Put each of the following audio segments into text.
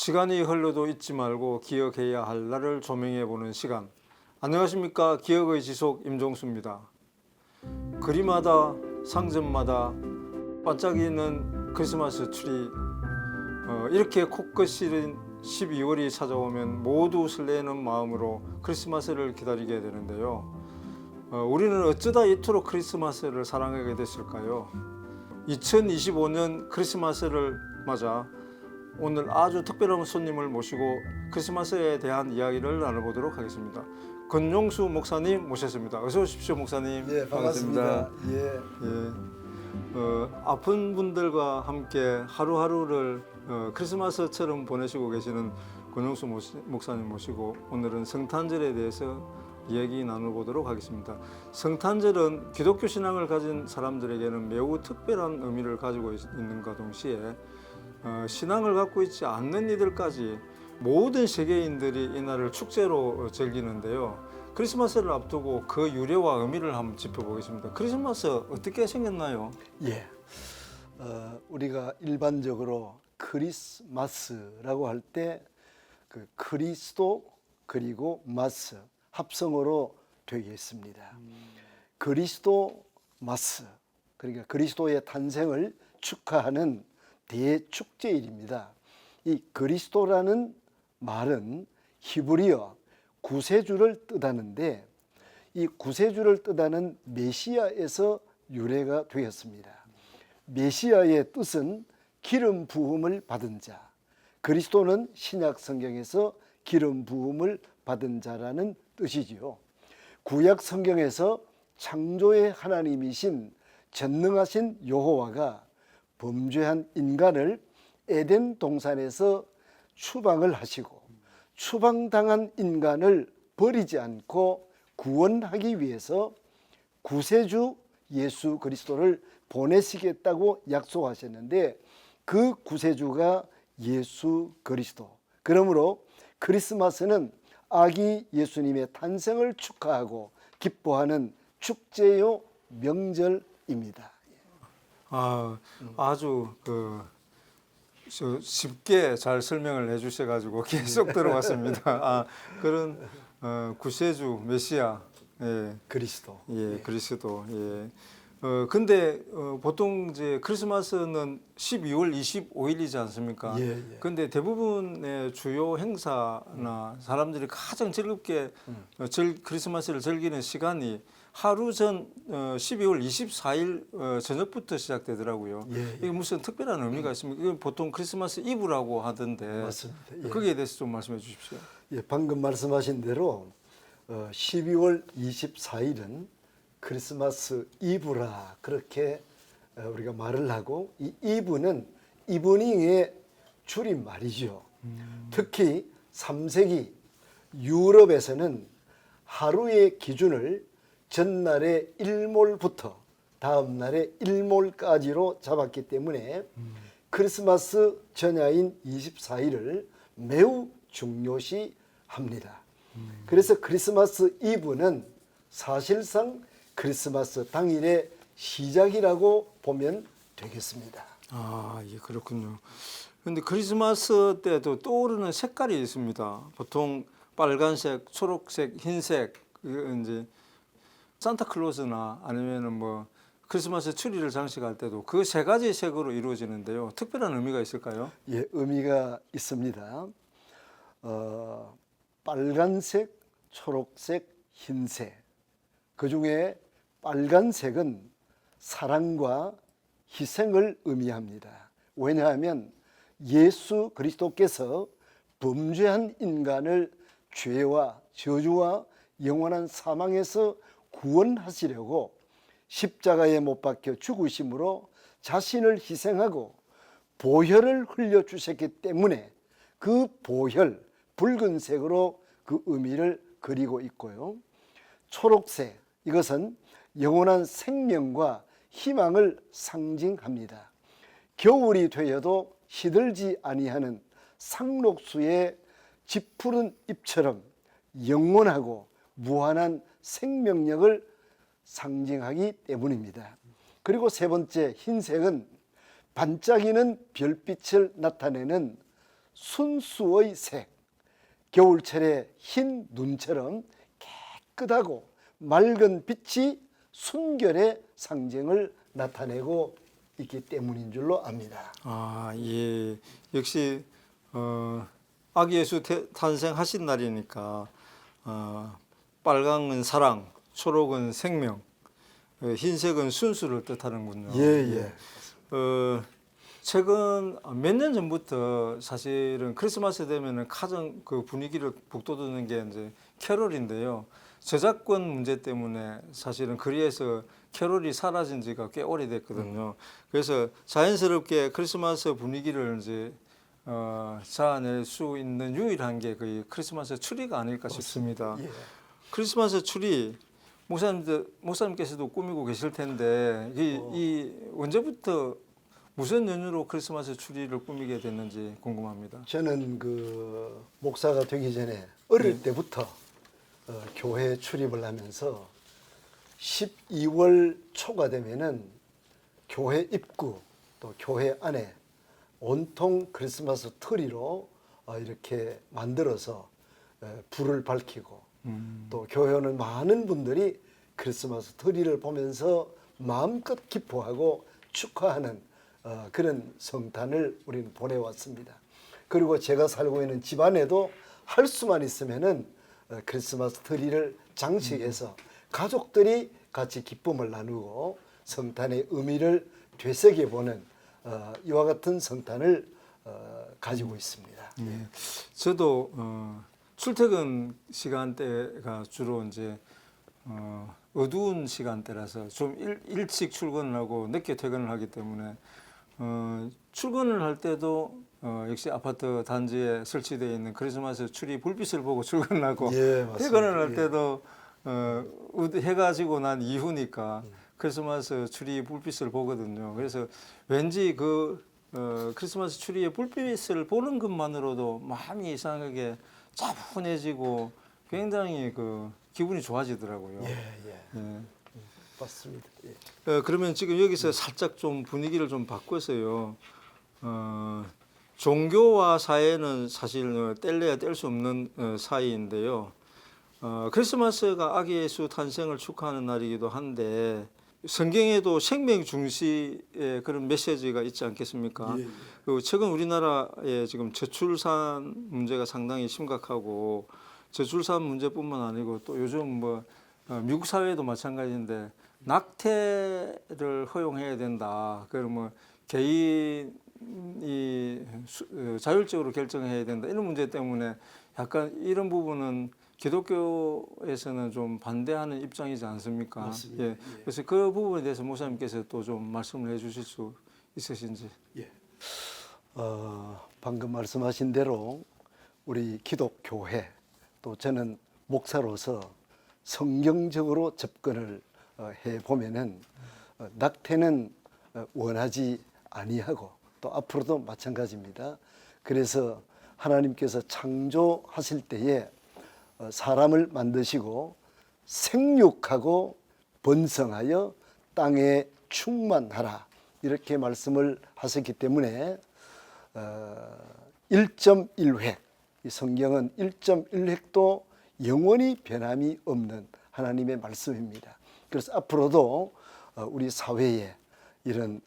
시간이 흘러도 잊지 말고 기억해야 할 나를 조명해 보는 시간. 안녕하십니까. 기억의 지속 임종수입니다. 거리마다 상점마다 반짝이는 크리스마스 트리, 이렇게 코끝이 12월이 찾아오면 모두 설레는 마음으로 크리스마스를 기다리게 되는데요. 우리는 어쩌다 이토록 크리스마스를 사랑하게 됐을까요? 2025년 크리스마스를 맞아 오늘 아주 특별한 손님을 모시고 크리스마스에 대한 이야기를 나눠보도록 하겠습니다. 권용수 목사님 모셨습니다. 어서 오십시오, 목사님. 예, 반갑습니다. 예. 아픈 분들과 함께 하루하루를 크리스마스처럼 보내시고 계시는 권용수 목사님 모시고 오늘은 성탄절에 대해서 이야기 나눠보도록 하겠습니다. 성탄절은 기독교 신앙을 가진 사람들에게는 매우 특별한 의미를 가지고 있는가 동시에 신앙을 갖고 있지 않는 이들까지 모든 세계인들이 이날을 축제로 즐기는데요. 크리스마스를 앞두고 그 유래와 의미를 한번 짚어보겠습니다. 크리스마스 어떻게 생겼나요? 예. 우리가 일반적으로 크리스마스라고 할 때 그 그리스도 그리고 마스 합성어로 되어 있습니다. 그리스도 마스, 그러니까 그리스도의 탄생을 축하하는 대축제일입니다. 이 그리스도라는 말은 히브리어 구세주를 뜻하는데 이 구세주를 뜻하는 메시아에서 유래가 되었습니다. 메시아의 뜻은 기름 부음을 받은 자, 그리스도는 신약 성경에서 기름 부음을 받은 자라는 뜻이지요. 구약 성경에서 창조의 하나님이신 전능하신 여호와가 범죄한 인간을 에덴 동산에서 추방을 하시고 추방당한 인간을 버리지 않고 구원하기 위해서 구세주 예수 그리스도를 보내시겠다고 약속하셨는데 그 구세주가 예수 그리스도. 그러므로 크리스마스는 아기 예수님의 탄생을 축하하고 기뻐하는 축제요 명절입니다. 아주 쉽게 잘 설명을 해주셔가지고 계속 들어왔습니다. 그런 구세주 메시아, 예, 그리스도. 예, 그리스도. 예. 근데 보통 이제 크리스마스는 12월 25일이지 않습니까? 예, 예. 근데 대부분의 주요 행사나 사람들이 가장 즐겁게 크리스마스를 즐기는 시간이 하루 전 12월 24일 저녁부터 시작되더라고요. 예, 예. 이게 무슨 특별한 의미가 있습니까? 이건 보통 크리스마스 이브라고 하던데. 맞습니다. 예. 거기에 대해서 좀 말씀해 주십시오. 예, 방금 말씀하신 대로 12월 24일은 크리스마스 이브라 그렇게 우리가 말을 하고 이 이브는 이브닝의 줄임말이죠. 특히 3세기 유럽에서는 하루의 기준을 전날의 일몰부터 다음 날의 일몰까지로 잡았기 때문에 크리스마스 전야인 24일을 매우 중요시합니다. 그래서 크리스마스 이브는 사실상 크리스마스 당일의 시작이라고 보면 되겠습니다. 예, 그렇군요. 근데 크리스마스 때도 떠오르는 색깔이 있습니다. 보통 빨간색, 초록색, 흰색, 이제 산타클로스나 아니면은 뭐 크리스마스 트리를 장식할 때도 그 세 가지 색으로 이루어지는데요. 특별한 의미가 있을까요? 예, 의미가 있습니다. 빨간색, 초록색, 흰색. 그 중에 빨간색은 사랑과 희생을 의미합니다. 왜냐하면 예수 그리스도께서 범죄한 인간을 죄와 저주와 영원한 사망에서 구원하시려고 십자가에 못 박혀 죽으심으로 자신을 희생하고 보혈을 흘려주셨기 때문에 그 보혈, 붉은색으로 그 의미를 그리고 있고요. 초록색, 이것은 영원한 생명과 희망을 상징합니다. 겨울이 되어도 시들지 아니하는 상록수의 짙푸른 잎처럼 영원하고 무한한 생명력을 상징하기 때문입니다. 그리고 세 번째 흰색은 반짝이는 별빛을 나타내는 순수의 색, 겨울철의 흰 눈처럼 깨끗하고 맑은 빛이 순결의 상징을 나타내고 있기 때문인 줄로 압니다. 아, 예. 역시 아기 예수 탄생하신 날이니까 빨강은 사랑, 초록은 생명, 흰색은 순수를 뜻하는군요. 예. 최근 몇 년 전부터 사실은 크리스마스 되면은 가장 그 분위기를 북돋우는 게 이제 캐롤인데요. 저작권 문제 때문에 사실은 거리에서 캐롤이 사라진 지가 꽤 오래됐거든요. 그래서 자연스럽게 크리스마스 분위기를 이제 자아낼 수 있는 유일한 게 거의 크리스마스 추리가 아닐까 싶습니다. 예. 크리스마스 추리 목사님께서도 꾸미고 계실 텐데 이 언제부터 무슨 연유로 크리스마스 추리를 꾸미게 됐는지 궁금합니다. 저는 그 목사가 되기 전에 어릴 때부터 교회 출입을 하면서 12월 초가 되면은 교회 입구 또 교회 안에 온통 크리스마스 트리로 이렇게 만들어서 불을 밝히고 또 교회 오는 많은 분들이 크리스마스 트리를 보면서 마음껏 기뻐하고 축하하는 그런 성탄을 우리는 보내왔습니다. 그리고 제가 살고 있는 집안에도 할 수만 있으면은 크리스마스 트리를 장식해서 가족들이 같이 기쁨을 나누고 성탄의 의미를 되새겨보는 이와 같은 성탄을 가지고 있습니다. 예. 저도 출퇴근 시간대가 주로 이제 어두운 시간대라서 좀 일찍 출근을 하고 늦게 퇴근을 하기 때문에 출근을 할 때도 역시 아파트 단지에 설치되어 있는 크리스마스 추리 불빛을 보고 출근을 하고 예, 맞습니다. 퇴근을 할 예. 때도 해가 지고 난 이후니까 크리스마스 추리 불빛을 보거든요. 그래서 왠지 그 크리스마스 추리의 불빛을 보는 것만으로도 마음이 이상하게 차분해지고 굉장히 그 기분이 좋아지더라고요. 예. 맞습니다. 예. 그러면 지금 여기서 살짝 좀 분위기를 좀 바꿔서요. 종교와 사회는 사실 뗄래야 뗄 수 없는 사이인데요. 크리스마스가 아기 예수 탄생을 축하하는 날이기도 한데 성경에도 생명 중시의 그런 메시지가 있지 않겠습니까? 예. 그리고 최근 우리나라에 지금 저출산 문제가 상당히 심각하고 저출산 문제뿐만 아니고 또 요즘 뭐 미국 사회도 마찬가지인데 낙태를 허용해야 된다. 그러면 개인이 자율적으로 결정해야 된다. 이런 문제 때문에 약간 이런 부분은 기독교에서는 좀 반대하는 입장이지 않습니까? 맞습니다. 예. 그래서 그 부분에 대해서 목사님께서 또 좀 말씀을 해주실 수 있으신지. 예. 방금 말씀하신 대로 우리 기독교회 또 저는 목사로서 성경적으로 접근을 해 보면은 낙태는 원하지 아니하고 또 앞으로도 마찬가지입니다. 그래서 하나님께서 창조하실 때에 사람을 만드시고 생육하고 번성하여 땅에 충만하라 이렇게 말씀을 하셨기 때문에 1.1획 이 성경은 1.1획도 영원히 변함이 없는 하나님의 말씀입니다. 그래서 앞으로도 우리 사회에 이런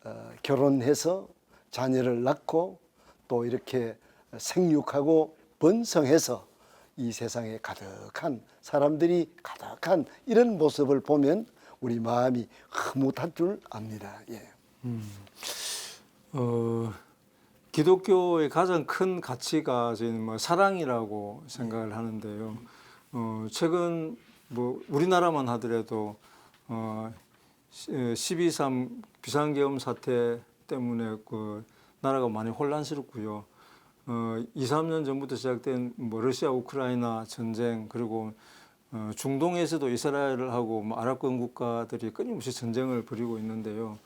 결혼해서 자녀를 낳고 또 이렇게 생육하고 번성해서 이 세상에 가득한 사람들이 가득한 이런 모습을 보면 우리 마음이 흐뭇할 줄 압니다. 예. 기독교의 가장 큰 가치가 저는 뭐 사랑이라고 생각을 하는데요. 최근 뭐 우리나라만 하더라도 12.3 비상계엄 사태 때문에 그 나라가 많이 혼란스럽고요. 2, 3년 전부터 시작된 뭐 러시아 우크라이나 전쟁 그리고 중동에서도 이스라엘하고 뭐 아랍권 국가들이 끊임없이 전쟁을 벌이고 있는데요.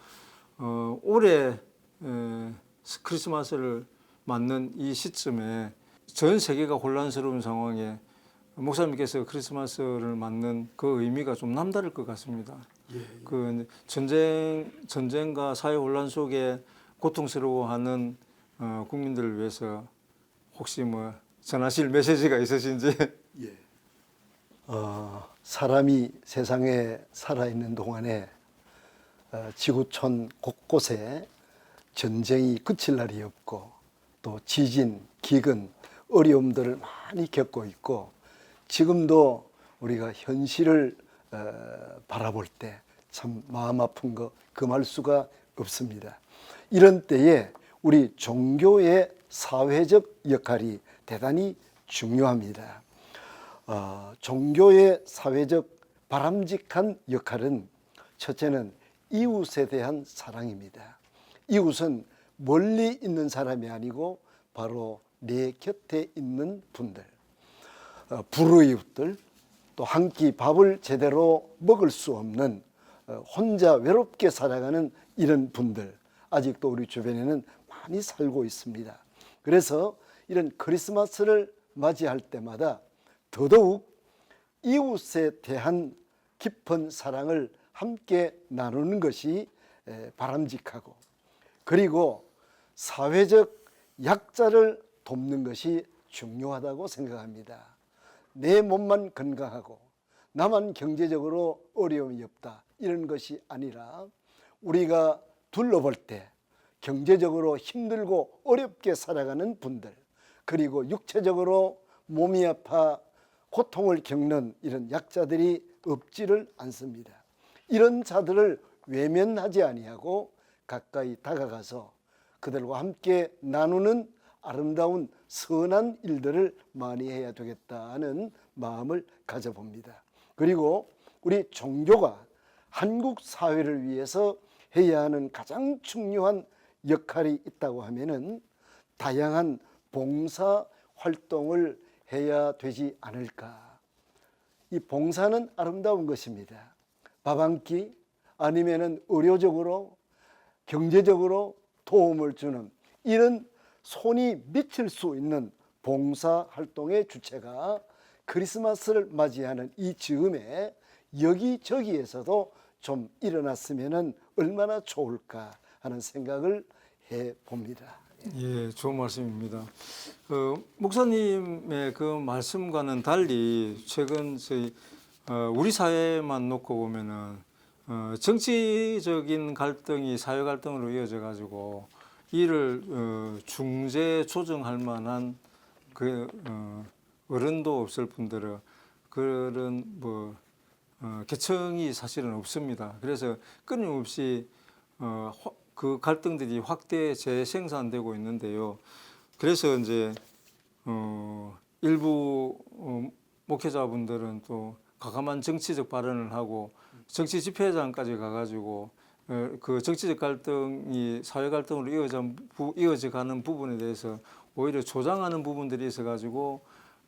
올해 크리스마스를 맞는 이 시점에 전 세계가 혼란스러운 상황에 목사님께서 크리스마스를 맞는 그 의미가 좀 남다를 것 같습니다. 그 전쟁과 사회 혼란 속에 고통스러워하는 국민들을 위해서 혹시 뭐 전하실 메시지가 있으신지? 예. 사람이 세상에 살아있는 동안에 지구촌 곳곳에 전쟁이 그칠 날이 없고 또 지진, 기근, 어려움들을 많이 겪고 있고 지금도 우리가 현실을 바라볼 때 참 마음 아픈 거 금할 수가 없습니다. 이런 때에 우리 종교의 사회적 역할이 대단히 중요합니다. 종교의 사회적 바람직한 역할은 첫째는 이웃에 대한 사랑입니다. 이웃은 멀리 있는 사람이 아니고 바로 내 곁에 있는 분들, 불우이웃들, 또 한 끼 밥을 제대로 먹을 수 없는 혼자 외롭게 살아가는 이런 분들 아직도 우리 주변에는 많이 살고 있습니다. 그래서 이런 크리스마스를 맞이할 때마다 더더욱 이웃에 대한 깊은 사랑을 함께 나누는 것이 바람직하고 그리고 사회적 약자를 돕는 것이 중요하다고 생각합니다. 내 몸만 건강하고 나만 경제적으로 어려움이 없다 이런 것이 아니라 우리가 둘러볼 때 경제적으로 힘들고 어렵게 살아가는 분들 그리고 육체적으로 몸이 아파 고통을 겪는 이런 약자들이 없지를 않습니다. 이런 자들을 외면하지 아니하고 가까이 다가가서 그들과 함께 나누는 아름다운 선한 일들을 많이 해야 되겠다는 마음을 가져봅니다. 그리고 우리 종교가 한국 사회를 위해서 해야 하는 가장 중요한 역할이 있다고 하면은 다양한 봉사 활동을 해야 되지 않을까. 이 봉사는 아름다운 것입니다. 밥 한 끼 아니면은 의료적으로 경제적으로 도움을 주는 이런 손이 미칠 수 있는 봉사 활동의 주체가 크리스마스를 맞이하는 이 즈음에 여기저기에서도 좀 일어났으면 얼마나 좋을까 하는 생각을 해봅니다. 예, 좋은 말씀입니다. 목사님의 그 말씀과는 달리 최근 저희 우리 사회만 놓고 보면은 정치적인 갈등이 사회 갈등으로 이어져 가지고 이를 중재 조정할 만한 그 어른도 없을 뿐더러 그런 뭐 계층이 사실은 없습니다. 그래서 끊임없이 그 갈등들이 확대 재생산되고 있는데요. 그래서 이제 일부 목회자분들은 또 과감한 정치적 발언을 하고 정치 집회장까지 가가지고 그 정치적 갈등이 사회 갈등으로 이어져 가는 부분에 대해서 오히려 조장하는 부분들이 있어가지고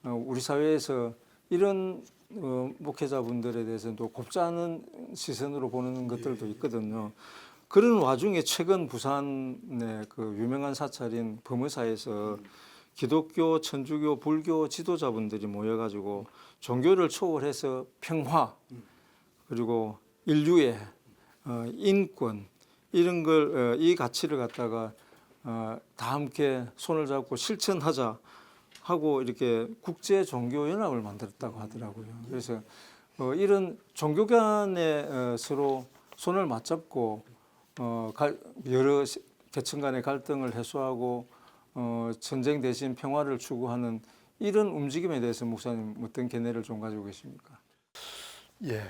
우리 사회에서 이런 목회자분들에 대해서도 곱지 않은 시선으로 보는 것들도 있거든요. 그런 와중에 최근 부산의 그 유명한 사찰인 범어사에서 기독교, 천주교, 불교 지도자분들이 모여가지고 종교를 초월해서 평화 그리고 인류의 인권 이런 걸 이 가치를 갖다가 다 함께 손을 잡고 실천하자 하고 이렇게 국제 종교 연합을 만들었다고 하더라고요. 그래서 이런 종교 간에 서로 손을 맞잡고 여러 계층 간의 갈등을 해소하고 전쟁 대신 평화를 추구하는 이런 움직임에 대해서 목사님 어떤 견해를 좀 가지고 계십니까? 예,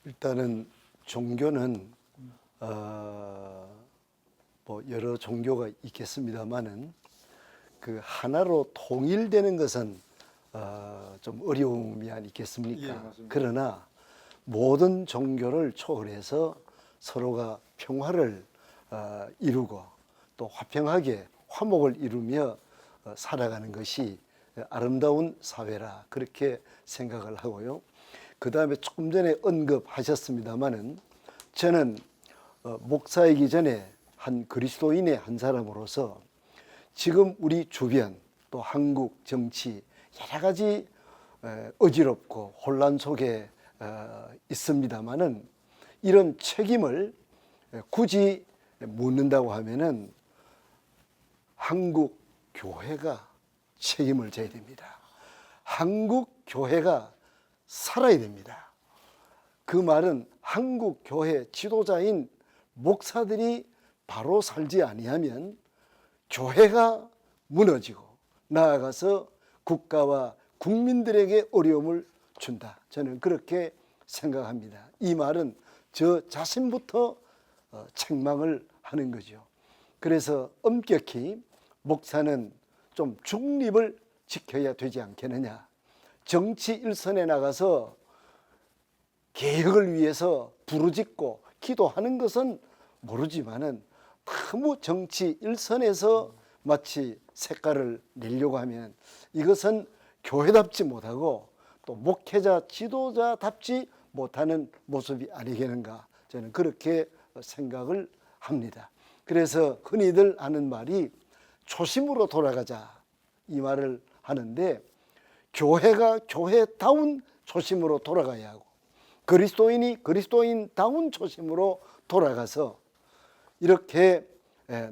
일단은 종교는 뭐 여러 종교가 있겠습니다만은 그 하나로 통일되는 것은 좀 어려움이 있겠습니까? 예, 맞습니다. 그러나 모든 종교를 초월해서 서로가 평화를 이루고 또 화평하게 화목을 이루며 살아가는 것이 아름다운 사회라 그렇게 생각을 하고요. 그 다음에 조금 전에 언급하셨습니다마는 저는 목사이기 전에 한 그리스도인의 한 사람으로서 지금 우리 주변 또 한국 정치 여러 가지 어지럽고 혼란 속에 있습니다마는 이런 책임을 굳이 묻는다고 하면은 한국 교회가 책임을 져야 됩니다. 한국 교회가 살아야 됩니다. 그 말은 한국 교회 지도자인 목사들이 바로 살지 아니하면 교회가 무너지고 나아가서 국가와 국민들에게 어려움을 준다. 저는 그렇게 생각합니다. 이 말은 저 자신부터 책망을 하는 거죠. 그래서 엄격히 목사는 좀 중립을 지켜야 되지 않겠느냐. 정치 일선에 나가서 개혁을 위해서 부르짖고 기도하는 것은 모르지만은 너무 정치 일선에서 마치 색깔을 내려고 하면 이것은 교회답지 못하고 또 목회자 지도자답지 못하는 모습이 아니겠는가, 저는 그렇게 생각을 합니다. 그래서 흔히들 하는 말이 초심으로 돌아가자, 이 말을 하는데, 교회가 교회다운 초심으로 돌아가야 하고 그리스도인이 그리스도인다운 초심으로 돌아가서 이렇게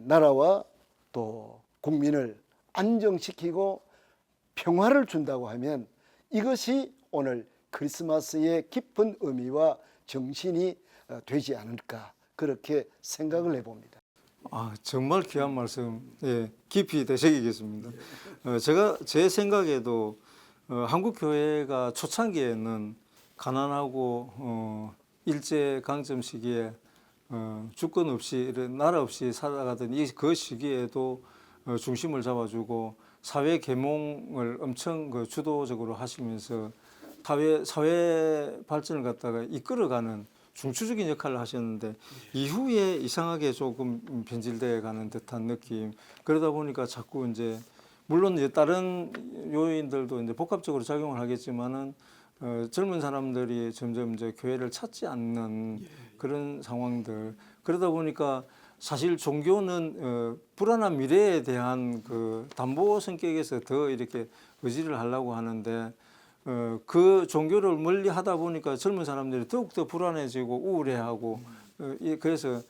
나라와 또 국민을 안정시키고 평화를 준다고 하면 이것이 오늘 크리스마스의 깊은 의미와 정신이 되지 않을까, 그렇게 생각을 해봅니다. 정말 귀한 말씀, 깊이 되새기겠습니다. 제가 제 생각에도 한국 교회가 초창기에는 가난하고 일제 강점 시기에 주권 없이 나라 없이 살아가던 그 시기에도 중심을 잡아주고 사회 계몽을 엄청 주도적으로 하시면서 사회 발전을 갖다가 이끌어가는 중추적인 역할을 하셨는데, 이후에 이상하게 조금 변질돼 가는 듯한 느낌. 그러다 보니까 자꾸 이제 물론 이제 다른 요인들도 이제 복합적으로 작용을 하겠지만은 젊은 사람들이 점점 이제 교회를 찾지 않는 그런 상황들. 그러다 보니까 사실 종교는 불안한 미래에 대한 그 담보 성격에서 더 이렇게 의지를 하려고 하는데, 그 종교를 멀리 하다 보니까 젊은 사람들이 더욱더 불안해지고 우울해하고, 그래서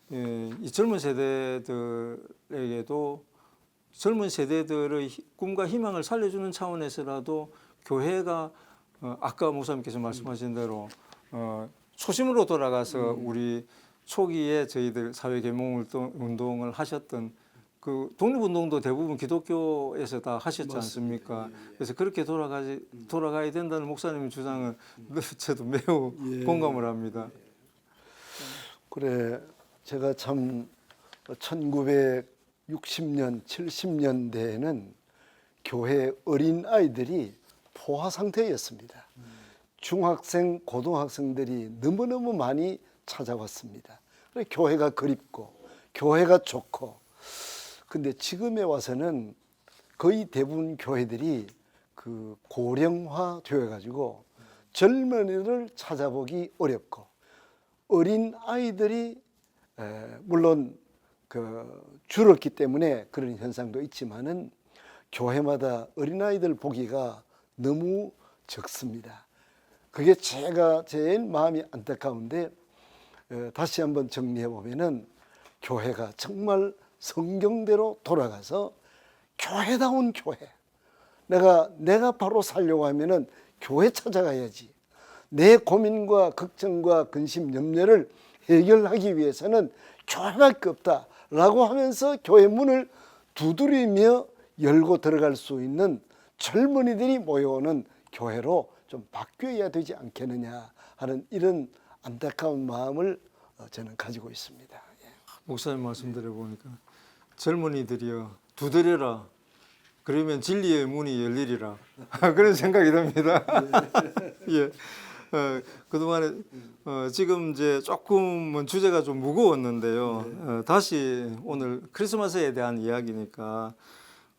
이 젊은 세대들에게도 젊은 세대들의 꿈과 희망을 살려주는 차원에서라도 교회가 아까 목사님께서 말씀하신 대로 초심으로 돌아가서 우리 초기에 저희들 사회 계몽 운동을 하셨던 그 독립운동도 대부분 기독교에서 다 하셨지 않습니까? 그래서 그렇게 돌아가야 된다는 목사님의 주장은 저도 매우 공감을 합니다. 그래, 제가 참 1960년, 70년대에는 교회 어린 아이들이 포화 상태였습니다. 중학생, 고등학생들이 너무너무 많이 찾아왔습니다. 그래, 교회가 그립고 교회가 좋고. 근데 지금에 와서는 거의 대부분 교회들이 그 고령화 되어 가지고 젊은이를 찾아보기 어렵고, 어린 아이들이 물론 줄었기 때문에 그런 현상도 있지만은 교회마다 어린아이들 보기가 너무 적습니다. 그게 제가 제일 마음이 안타까운데, 다시 한번 정리해 보면은 교회가 정말 성경대로 돌아가서 교회다운 교회, 내가 바로 살려고 하면은 교회 찾아가야지. 내 고민과 걱정과 근심, 염려를 해결하기 위해서는 교회밖에 없다라고 하면서 교회 문을 두드리며 열고 들어갈 수 있는 젊은이들이 모여오는 교회로 좀 바뀌어야 되지 않겠느냐 하는 이런 안타까운 마음을 저는 가지고 있습니다. 목사님 말씀 들어보니까 젊은이들이여 두드려라, 그러면 진리의 문이 열리리라 그런 생각이 듭니다. 예. 그동안에 지금 이제 조금은 주제가 좀 무거웠는데요. 다시 오늘 크리스마스에 대한 이야기니까,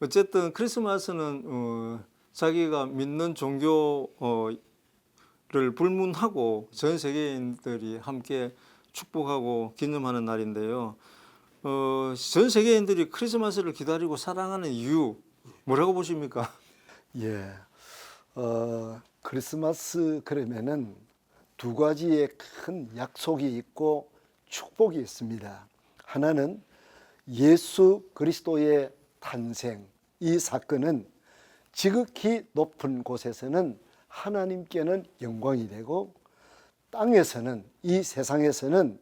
어쨌든 크리스마스는 자기가 믿는 종교를 불문하고 전 세계인들이 함께 축복하고 기념하는 날인데요. 전 세계인들이 크리스마스를 기다리고 사랑하는 이유 뭐라고 보십니까? 예, 크리스마스 그러면은 두 가지의 큰 약속이 있고 축복이 있습니다. 하나는 예수 그리스도의 탄생, 이 사건은 지극히 높은 곳에서는 하나님께는 영광이 되고 땅에서는, 이 세상에서는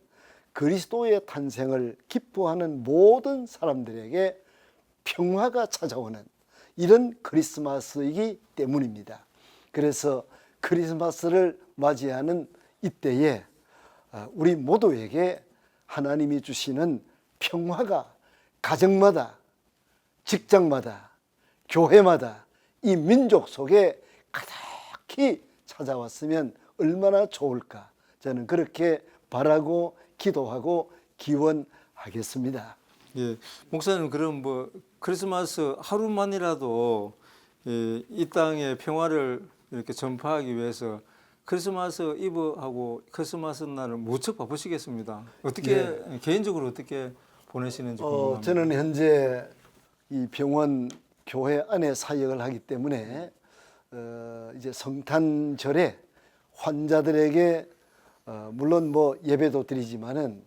그리스도의 탄생을 기뻐하는 모든 사람들에게 평화가 찾아오는 이런 크리스마스이기 때문입니다. 그래서 크리스마스를 맞이하는 이때에 우리 모두에게 하나님이 주시는 평화가 가정마다, 직장마다, 교회마다, 이 민족 속에 가득히 찾아왔으면 얼마나 좋을까. 저는 그렇게 바라고 기도하고 기원하겠습니다. 예, 목사님 그럼 뭐 크리스마스 하루만이라도 이 땅의 평화를 이렇게 전파하기 위해서 크리스마스 이브하고 크리스마스 날을 무척 바쁘시겠습니다. 어떻게 개인적으로 어떻게 보내시는지 궁금합니다. 저는 현재 이 병원 교회 안에 사역을 하기 때문에 이제 성탄절에 환자들에게 물론 뭐 예배도 드리지만은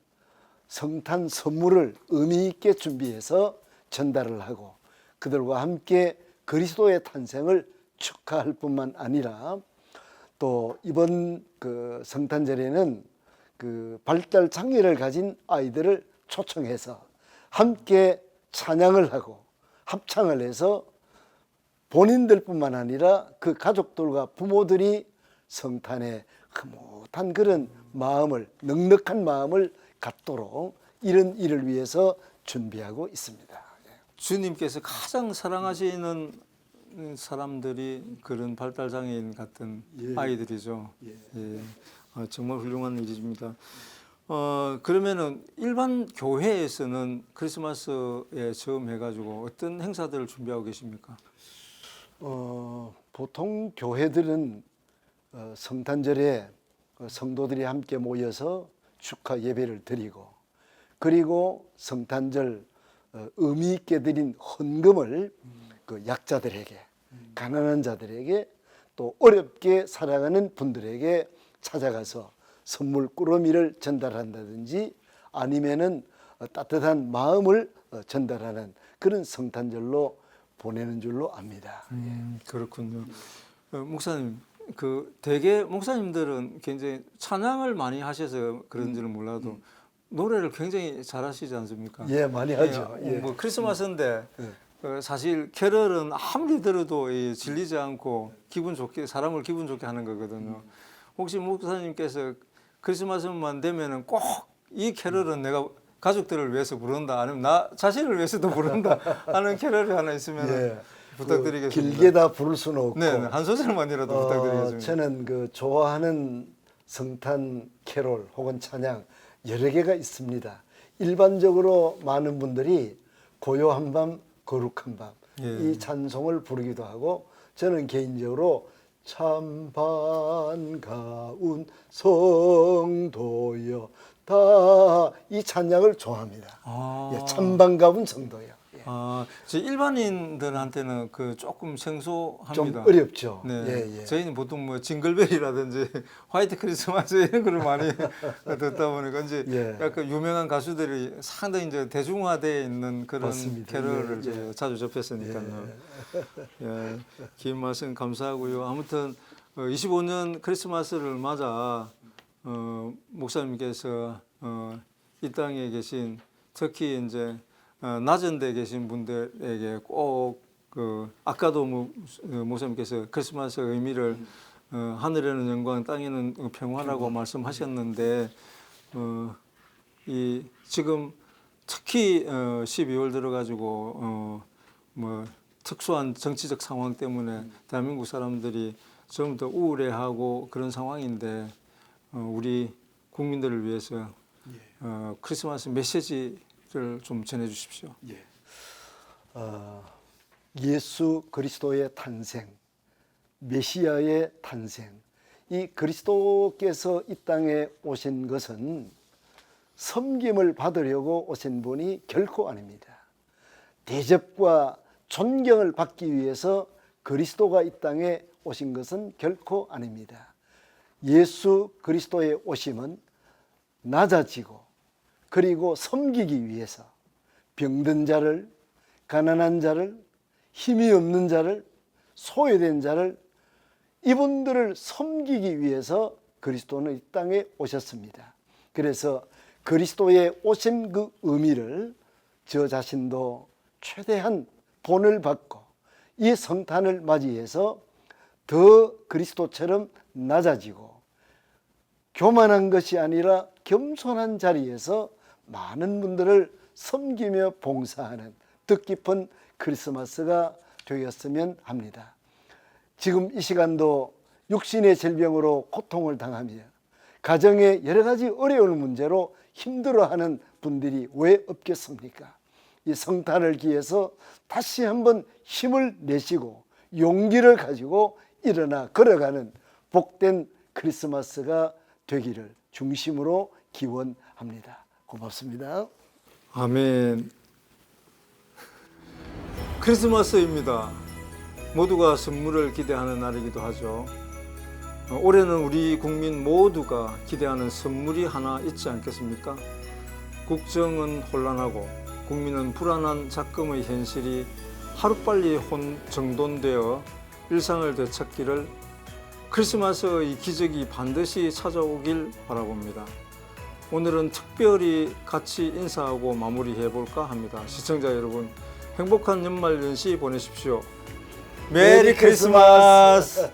성탄 선물을 의미 있게 준비해서 전달을 하고 그들과 함께 그리스도의 탄생을 축하할 뿐만 아니라 또 이번 그 성탄절에는 그 발달 장애를 가진 아이들을 초청해서 함께 찬양을 하고 합창을 해서 본인들뿐만 아니라 그 가족들과 부모들이 성탄에 흐뭇한 그런 마음을, 넉넉한 마음을 갖도록 이런 일을 위해서 준비하고 있습니다. 주님께서 가장 사랑하시는 사람들이 그런 발달장애인 같은 아이들이죠. 예. 정말 훌륭한 일입니다. 그러면은 일반 교회에서는 크리스마스에 처음 해가지고 어떤 행사들을 준비하고 계십니까? 보통 교회들은 성탄절에 성도들이 함께 모여서 축하 예배를 드리고 그리고 성탄절 의미 있게 드린 헌금을 그 약자들에게 가난한 자들에게 또 어렵게 살아가는 분들에게 찾아가서 선물 꾸러미를 전달한다든지 아니면은 따뜻한 마음을 전달하는 그런 성탄절로 보내는 줄로 압니다. 그렇군요. 목사님, 그 대개 목사님들은 굉장히 찬양을 많이 하셔서 그런지는 몰라도 노래를 굉장히 잘하시지 않습니까? 예, 많이 하죠. 예, 뭐 크리스마스인데 사실 캐럴은 아무리 들어도 질리지 않고 기분 좋게 사람을 기분 좋게 하는 거거든요. 혹시 목사님께서 크리스마스만 되면은 꼭 이 캐럴은 내가 가족들을 위해서 부른다 아니면 나 자신을 위해서도 부른다 하는 캐럴이 하나 있으면 부탁드리겠습니다. 길게 다 부를 수는 없고 네, 한 소절만이라도 부탁드리겠습니다. 저는 그 좋아하는 성탄 캐롤 혹은 찬양 여러 개가 있습니다. 일반적으로 많은 분들이 고요한 밤 거룩한 밤 이 찬송을 부르기도 하고 저는 개인적으로 참 반가운 성도여 다 이 찬양을 좋아합니다. 예, 참 반가운 성도여. 예. 저 일반인들한테는 그 조금 생소합니다. 좀 어렵죠. 네. 저희는 보통 뭐 징글벨이라든지 화이트 크리스마스 이런 거를 많이 듣다 보니까 이제 약간 유명한 가수들이 상당히 이제 대중화되어 있는 그런 맞습니다. 캐럴을 제가 자주 접했으니까요. 예, 긴 말씀 감사하고요. 아무튼 25년 크리스마스를 맞아 목사님께서 이 땅에 계신 특히 이제 낮은 데 계신 분들에게 꼭 아까도 목사님께서 크리스마스 의미를 하늘에는 영광, 땅에는 평화라고 말씀하셨는데 이 지금 특히 12월 들어가지고 뭐 특수한 정치적 상황 때문에 대한민국 사람들이 좀 더 우울해하고 그런 상황인데 우리 국민들을 위해서 크리스마스 메시지를 좀 전해 주십시오. 예수 그리스도의 탄생, 메시아의 탄생, 이 그리스도께서 이 땅에 오신 것은 섬김을 받으려고 오신 분이 결코 아닙니다. 대접과 존경을 받기 위해서 그리스도가 이 땅에 오신 것은 결코 아닙니다. 예수 그리스도의 오심은 낮아지고 그리고 섬기기 위해서 병든 자를, 가난한 자를, 힘이 없는 자를, 소외된 자를 이분들을 섬기기 위해서 그리스도는 이 땅에 오셨습니다. 그래서 그리스도의 오신 그 의미를 저 자신도 최대한 본을 받고 이 성탄을 맞이해서 더 그리스도처럼 낮아지고 교만한 것이 아니라 겸손한 자리에서 많은 분들을 섬기며 봉사하는 뜻깊은 크리스마스가 되었으면 합니다. 지금 이 시간도 육신의 질병으로 고통을 당하며 가정의 여러 가지 어려운 문제로 힘들어하는 분들이 왜 없겠습니까? 이 성탄을 기해서 다시 한번 힘을 내시고 용기를 가지고 일어나 걸어가는 복된 크리스마스가 되기를 중심으로 기원합니다. 고맙습니다. 아멘. 크리스마스입니다. 모두가 선물을 기대하는 날이기도 하죠. 올해는 우리 국민 모두가 기대하는 선물이 하나 있지 않겠습니까? 국정은 혼란하고 국민은 불안한 작금의 현실이 하루빨리 정돈되어 일상을 되찾기를 크리스마스의 기적이 반드시 찾아오길 바라봅니다. 오늘은 특별히 같이 인사하고 마무리해 볼까 합니다. 시청자 여러분, 행복한 연말 연시 보내십시오. 메리 크리스마스!